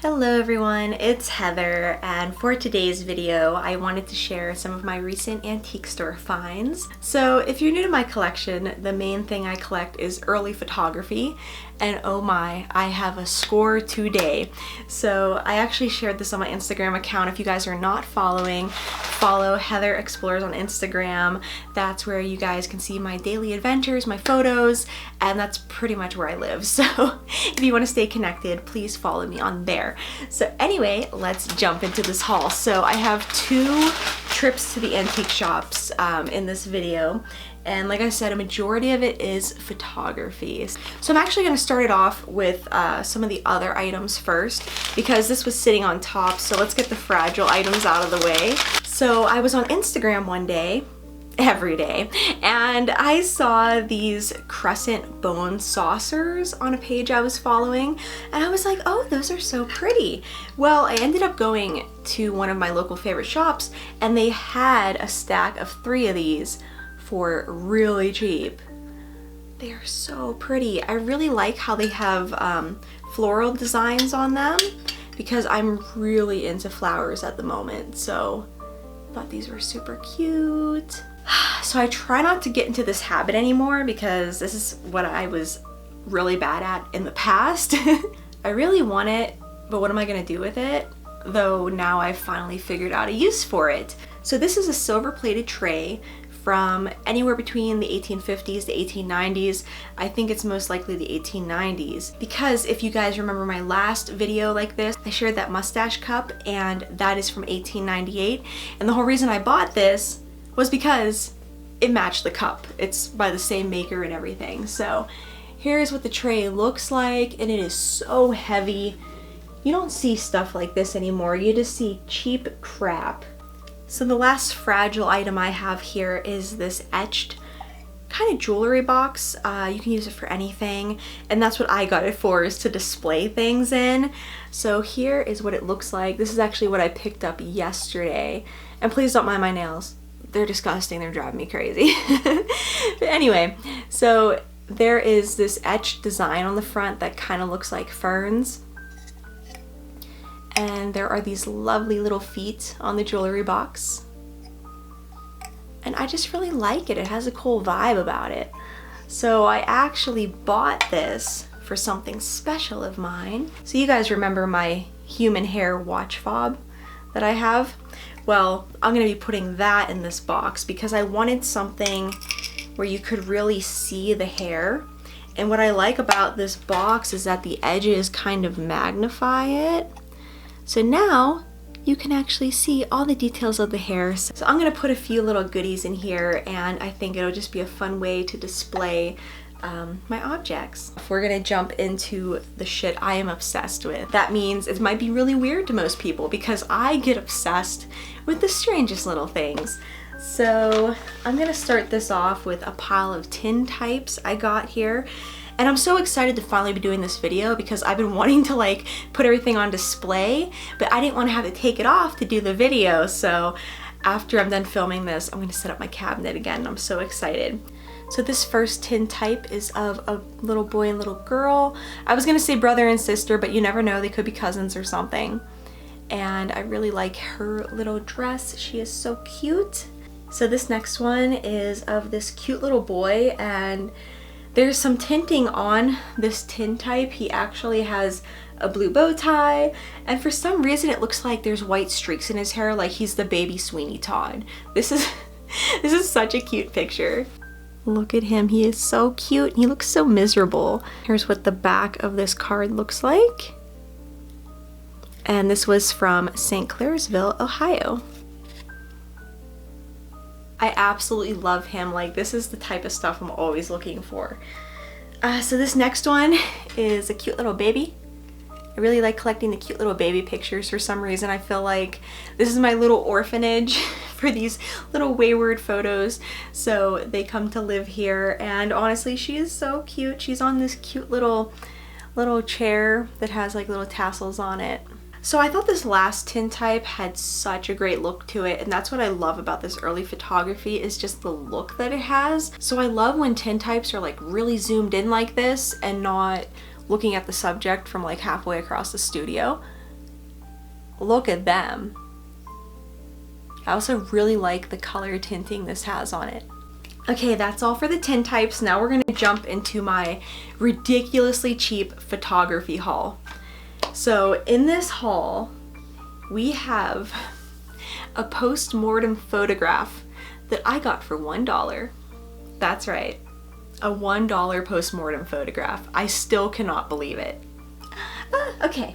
Hello everyone, it's Heather, and for today's video I wanted to share some of my recent antique store finds. So if you're new to my collection, the main thing I collect is early photography, and oh my, I have a score today. So I actually shared this on my Instagram account. If you guys are not following, follow Heather Explores on Instagram. That's where you guys can see my daily adventures, my photos, and that's pretty much where I live. So if you want to stay connected, please follow me on there. So anyway, let's jump into this haul. So I have two trips to the antique shops in this video. And like I said, a majority of it is photography. So I'm actually going to start it off with some of the other items first, because this was sitting on top. So let's get the fragile items out of the way. So I was on Instagram one day, every day, and I saw these crescent bone saucers on a page I was following, and I was like, oh, those are so pretty. Well, I ended up going to one of my local favorite shops, and they had a stack of 3 of these for really cheap. They are so pretty. I really like how they have floral designs on them, because I'm really into flowers at the moment, so I thought these were super cute. So I try not to get into this habit anymore, because this is what I was really bad at in the past. I really want it, but what am I gonna do with it? Though now I've finally figured out a use for it. So this is a silver plated tray from anywhere between the 1850s to 1890s. I think it's most likely the 1890s, because if you guys remember my last video like this, I shared that mustache cup, and that is from 1898. And the whole reason I bought this was because it matched the cup. It's by the same maker and everything. So here's what the tray looks like, and it is so heavy. You don't see stuff like this anymore. You just see cheap crap. So the last fragile item I have here is this etched kind of jewelry box. You can use it for anything, and that's what I got it for, is to display things in. So here is what it looks like. This is actually what I picked up yesterday, and please don't mind my nails. They're disgusting, they're driving me crazy. But anyway, so there is this etched design on the front that kind of looks like ferns. And there are these lovely little feet on the jewelry box. And I just really like it. It has a cool vibe about it. So I actually bought this for something special of mine. So you guys remember my human hair watch fob that I have? Well, I'm gonna be putting that in this box because I wanted something where you could really see the hair. And what I like about this box is that the edges kind of magnify it. So now you can actually see all the details of the hair. So I'm gonna put a few little goodies in here, and I think it'll just be a fun way to display my objects. We're gonna jump into the shit I am obsessed with. That means it might be really weird to most people, because I get obsessed with the strangest little things. So I'm gonna start this off with a pile of tin types I got here. And I'm so excited to finally be doing this video, because I've been wanting to like put everything on display, but I didn't want to have to take it off to do the video. So after I'm done filming this, I'm going to set up my cabinet again. I'm so excited. So this first tin type is of a little boy and little girl. I was going to say brother and sister, but you never know, they could be cousins or something. And I really like her little dress. She is so cute. So this next one is of this cute little boy, and there's some tinting on this tin type. He actually has a blue bow tie, and for some reason it looks like there's white streaks in his hair, like he's the baby Sweeney Todd. This is such a cute picture. Look at him, he is so cute. He looks so miserable. Here's what the back of this card looks like. And this was from St. Clairsville, Ohio. I absolutely love him. Like, this is the type of stuff I'm always looking for. So this next one is a cute little baby. I really like collecting the cute little baby pictures for some reason. I feel like this is my little orphanage for these little wayward photos. So they come to live here, and honestly, she is so cute. She's on this cute little chair that has like little tassels on it. So I thought this last tin type had such a great look to it, and that's what I love about this early photography, is just the look that it has. So I love when tin types are like really zoomed in like this and not looking at the subject from like halfway across the studio. look at them. I also really like the color tinting this has on it. Okay, that's all for the tin types. Now we're gonna jump into my ridiculously cheap photography haul. So in this haul, we have a post-mortem photograph that I got for $1. That's right, a $1 post-mortem photograph. I still cannot believe it. Okay,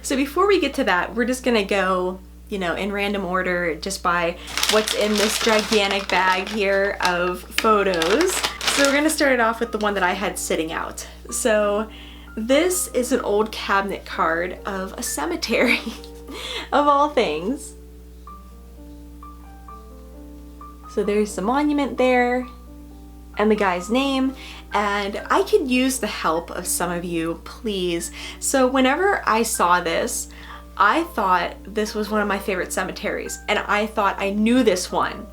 so before we get to that, we're just gonna go, you know, in random order just by what's in this gigantic bag here of photos. So we're gonna start it off with the one that I had sitting out. So this is an old cabinet card of a cemetery, of all things. So there's the monument there and the guy's name, and I could use the help of some of you, please. So whenever I saw this, I thought this was one of my favorite cemeteries, and I thought I knew this one.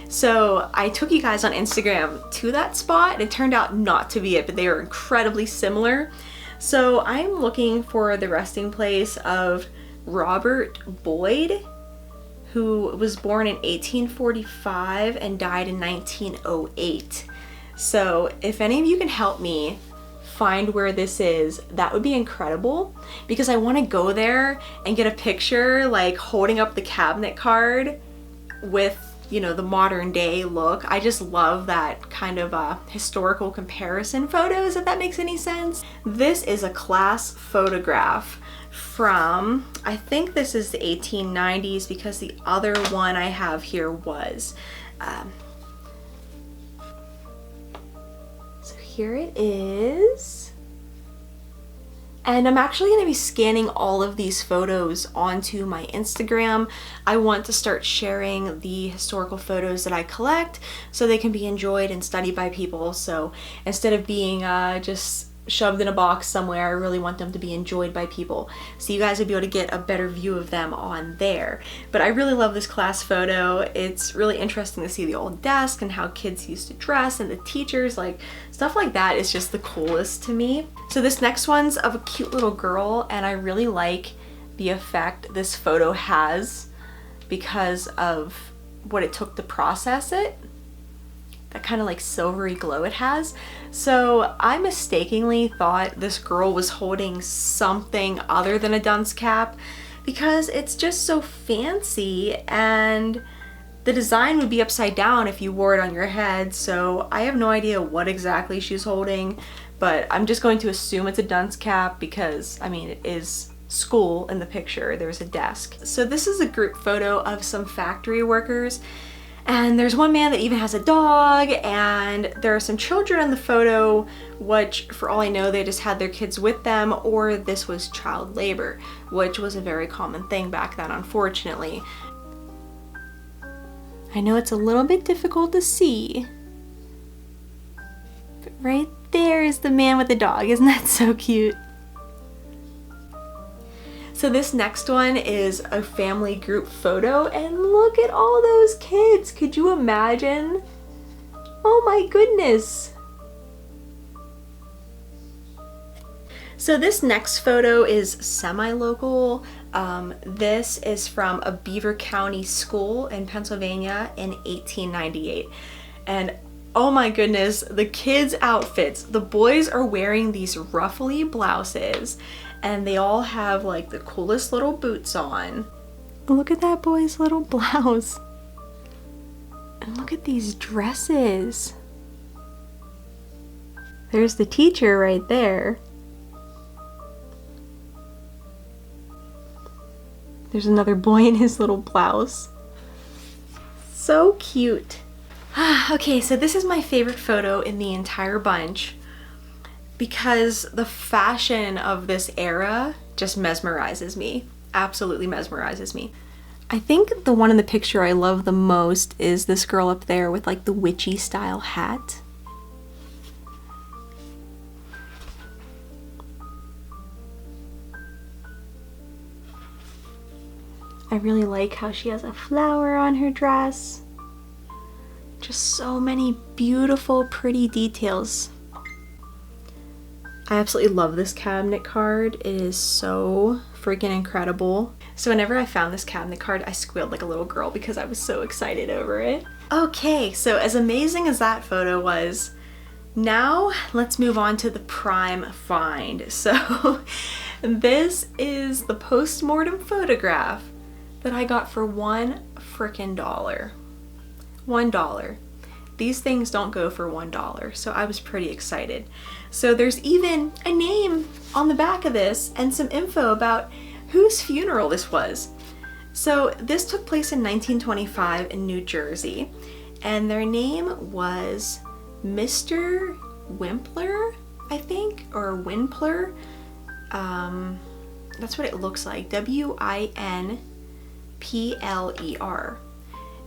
So I took you guys on Instagram to that spot, and it turned out not to be it, but they are incredibly similar. So I'm looking for the resting place of Robert Boyd, who was born in 1845 and died in 1908. So if any of you can help me find where this is, that would be incredible, because I want to go there and get a picture like holding up the cabinet card with, you know, the modern day look. I just love that kind of historical comparison photos, if that makes any sense. This is a class photograph from, I think this is the 1890s, because the other one I have here was. So here it is. And I'm actually going to be scanning all of these photos onto my Instagram. I want to start sharing the historical photos that I collect so they can be enjoyed and studied by people. So instead of being just shoved in a box somewhere, I really want them to be enjoyed by people. So you guys would be able to get a better view of them on there. But I really love this class photo. It's really interesting to see the old desk and how kids used to dress, and the teachers, like stuff like that is just the coolest to me. So this next one's of a cute little girl, and I really like the effect this photo has because of what it took to process it. That kind of like silvery glow it has. So I mistakenly thought this girl was holding something other than a dunce cap because it's just so fancy, and the design would be upside down if you wore it on your head. So I have no idea what exactly she's holding, but I'm just going to assume it's a dunce cap because, I mean, it is school in the picture. There's a desk. So this is a group photo of some factory workers. And there's one man that even has a dog, and there are some children in the photo, which for all I know, they just had their kids with them, or this was child labor, which was a very common thing back then, unfortunately. I know it's a little bit difficult to see, but right there is the man with the dog. Isn't that so cute? So this next one is a family group photo, and look at all those kids. Could you imagine? Oh my goodness. So this next photo is semi-local. This is from a Beaver County school in Pennsylvania in 1898. And oh my goodness, the kids' outfits. The boys are wearing these ruffly blouses, and they all have like the coolest little boots on. Look at that boy's little blouse. And look at these dresses. There's the teacher right there. There's another boy in his little blouse. So cute. Okay, so this is my favorite photo in the entire bunch because the fashion of this era just mesmerizes me. Absolutely mesmerizes me. I think the one in the picture I love the most is this girl up there with like the witchy style hat. I really like how she has a flower on her dress. Just so many beautiful, pretty details. I absolutely love this cabinet card. It is so freaking incredible. So whenever I found this cabinet card, I squealed like a little girl because I was so excited over it. Okay, so as amazing as that photo was, now let's move on to the prime find. So this is the post-mortem photograph that I got for $1 frickin' dollar. $1. These things don't go for $1, so I was pretty excited. So there's even a name on the back of this and some info about whose funeral this was. So this took place in 1925 in New Jersey, and their name was Mr. Wimpler, I think, or Winpler. That's what it looks like, W-I-N-P-L-E-R.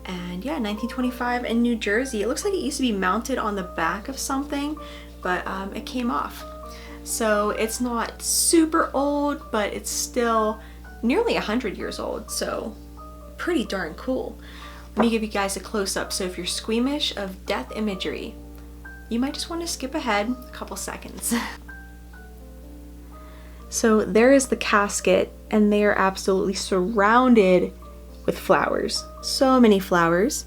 And yeah, 1925 in New Jersey. It looks like it used to be mounted on the back of something, but it came off. So it's not super old, but it's still nearly 100 years old, so pretty darn cool. Let me give you guys a close-up. So if you're squeamish of death imagery, you might just want to skip ahead a couple seconds. So there is the casket, and they are absolutely surrounded with flowers. So many flowers.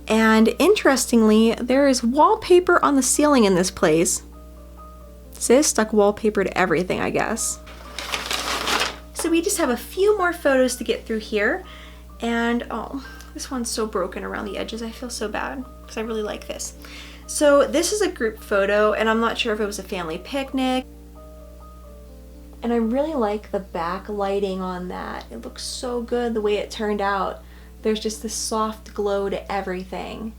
And interestingly, there is wallpaper on the ceiling in this place. Sis stuck wallpaper to everything, I guess. So we just have a few more photos to get through here. And oh, this one's so broken around the edges. I feel so bad because I really like this. So this is a group photo, and I'm not sure if it was a family picnic. And I really like the backlighting on that. It looks so good the way it turned out. There's just this soft glow to everything.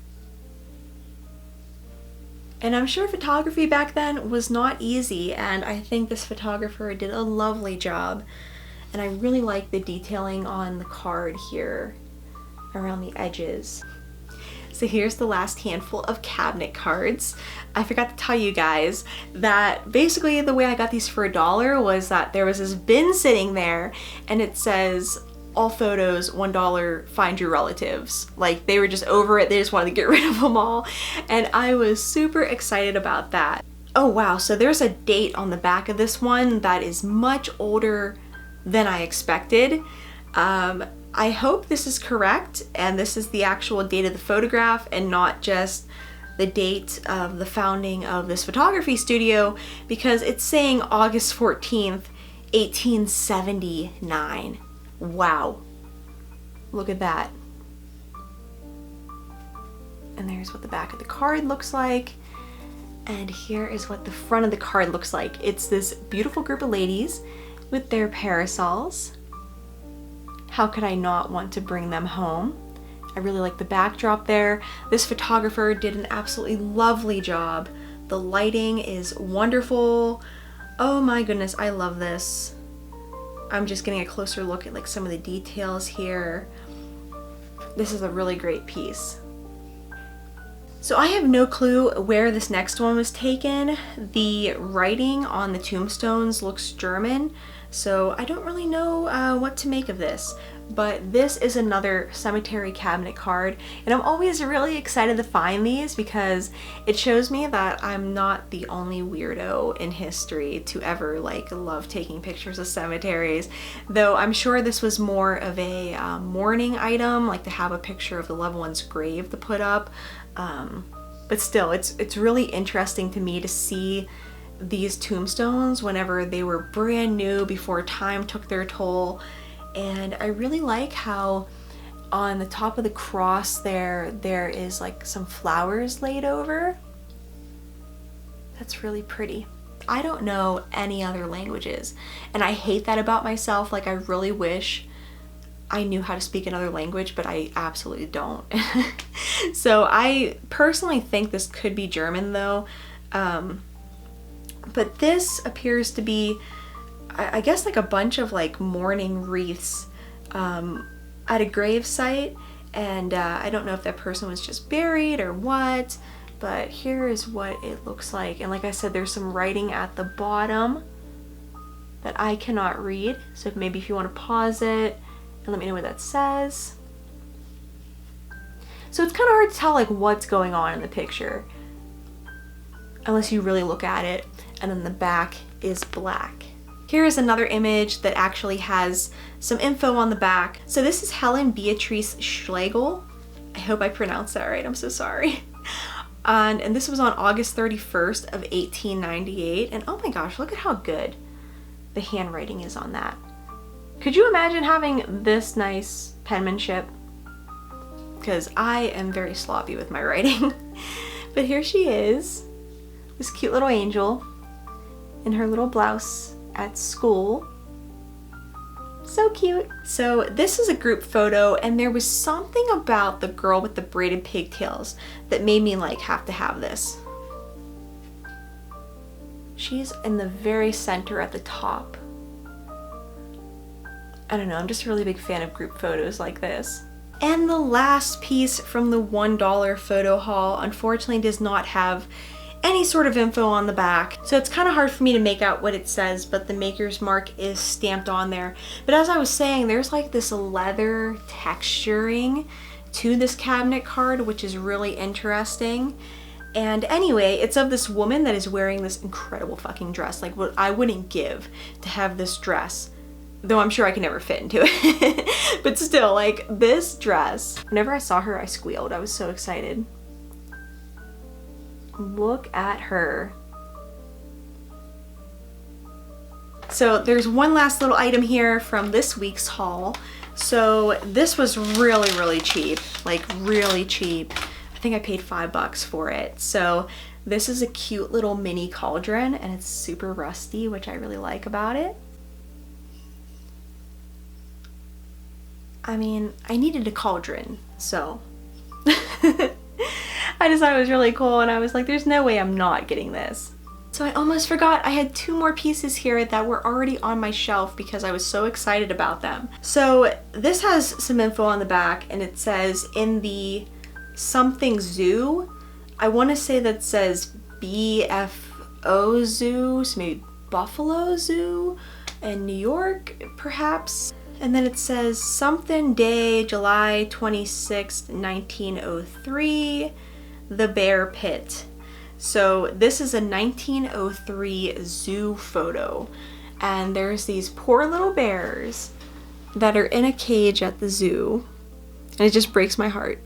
And I'm sure photography back then was not easy, and I think this photographer did a lovely job. And I really like the detailing on the card here around the edges. So here's the last handful of cabinet cards. I forgot to tell you guys that basically the way I got these for $1 was that there was this bin sitting there, and it says, all photos, $1, find your relatives. Like, they were just over it, they just wanted to get rid of them all. And I was super excited about that. Oh wow, so there's a date on the back of this one that is much older than I expected. I hope this is correct and this is the actual date of the photograph and not just the date of the founding of this photography studio, because it's saying August 14th, 1879. Wow. Look at that. And there's what the back of the card looks like. And here is what the front of the card looks like. It's this beautiful group of ladies with their parasols. How could I not want to bring them home? I really like the backdrop there. This photographer did an absolutely lovely job. The lighting is wonderful. Oh my goodness, I love this. I'm just getting a closer look at like some of the details here. This is a really great piece. So I have no clue where this next one was taken. The writing on the tombstones looks German, so I don't really know what to make of this. But this is another cemetery cabinet card, and I'm always really excited to find these because it shows me that I'm not the only weirdo in history to ever like love taking pictures of cemeteries. Though I'm sure this was more of a mourning item, like to have a picture of the loved one's grave to put up. But still, it's really interesting to me to see these tombstones whenever they were brand new, before time took their toll. And I really like how on the top of the cross there is like some flowers laid over. That's really pretty. I don't know any other languages, and I hate that about myself. Like, I really wish I knew how to speak another language, but I absolutely don't. So I personally think this could be German though. But this appears to be, I guess, like a bunch of like mourning wreaths at a grave site, and I don't know if that person was just buried or what, but here is what it looks like. And like I said, there's some writing at the bottom that I cannot read, so maybe if you want to pause it and let me know what that says. So it's kind of hard to tell like what's going on in the picture unless you really look at it, and then the back is black. Here is another image that actually has some info on the back. So this is Helen Beatrice Schlegel. I hope I pronounced that right, I'm so sorry. And this was on August 31st of 1898. And oh my gosh, look at how good the handwriting is on that. Could you imagine having this nice penmanship? Because I am very sloppy with my writing. But here she is, this cute little angel in her little blouse at school. So cute. So this is a group photo, and there was something about the girl with the braided pigtails that made me like have to have this. She's in the very center at the top. I don't know, I'm just a really big fan of group photos like this. And the last piece from the $1 photo haul unfortunately does not have any sort of info on the back. So it's kind of hard for me to make out what it says, but the maker's mark is stamped on there. But as I was saying, there's like this leather texturing to this cabinet card, which is really interesting. And anyway, it's of this woman that is wearing this incredible fucking dress, like what I wouldn't give to have this dress. Though I'm sure I can never fit into it. But still, like this dress, whenever I saw her, I squealed. I was so excited. Look at her. So there's one last little item here from this week's haul. So this was really, really cheap, like really cheap. I think I paid $5 for it. So this is a cute little mini cauldron, and it's super rusty, which I really like about it. I mean, I needed a cauldron, so I just thought it was really cool, and I was like, there's no way I'm not getting this. So I almost forgot, I had 2 more pieces here that were already on my shelf because I was so excited about them. So this has some info on the back, and it says in the something zoo, I want to say that says BFO Zoo, so maybe Buffalo Zoo in New York, perhaps. And then it says something day, July 26th, 1903, the Bear Pit. So this is a 1903 zoo photo. And there's these poor little bears that are in a cage at the zoo. And it just breaks my heart.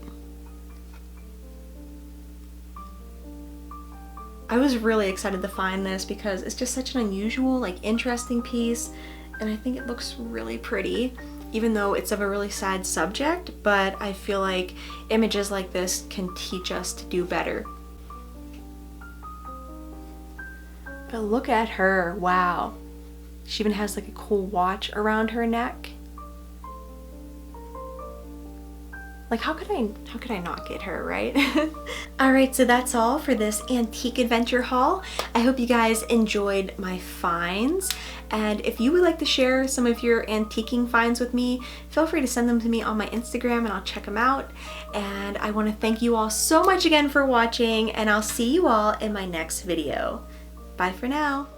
I was really excited to find this because it's just such an unusual, like interesting piece. And I think it looks really pretty, even though it's of a really sad subject, but I feel like images like this can teach us to do better. But look at her, wow. She even has like a cool watch around her neck. Like how could I not get her, right? Alright, so that's all for this antique adventure haul. I hope you guys enjoyed my finds. And if you would like to share some of your antiquing finds with me, feel free to send them to me on my Instagram and I'll check them out. And I want to thank you all so much again for watching, and I'll see you all in my next video. Bye for now.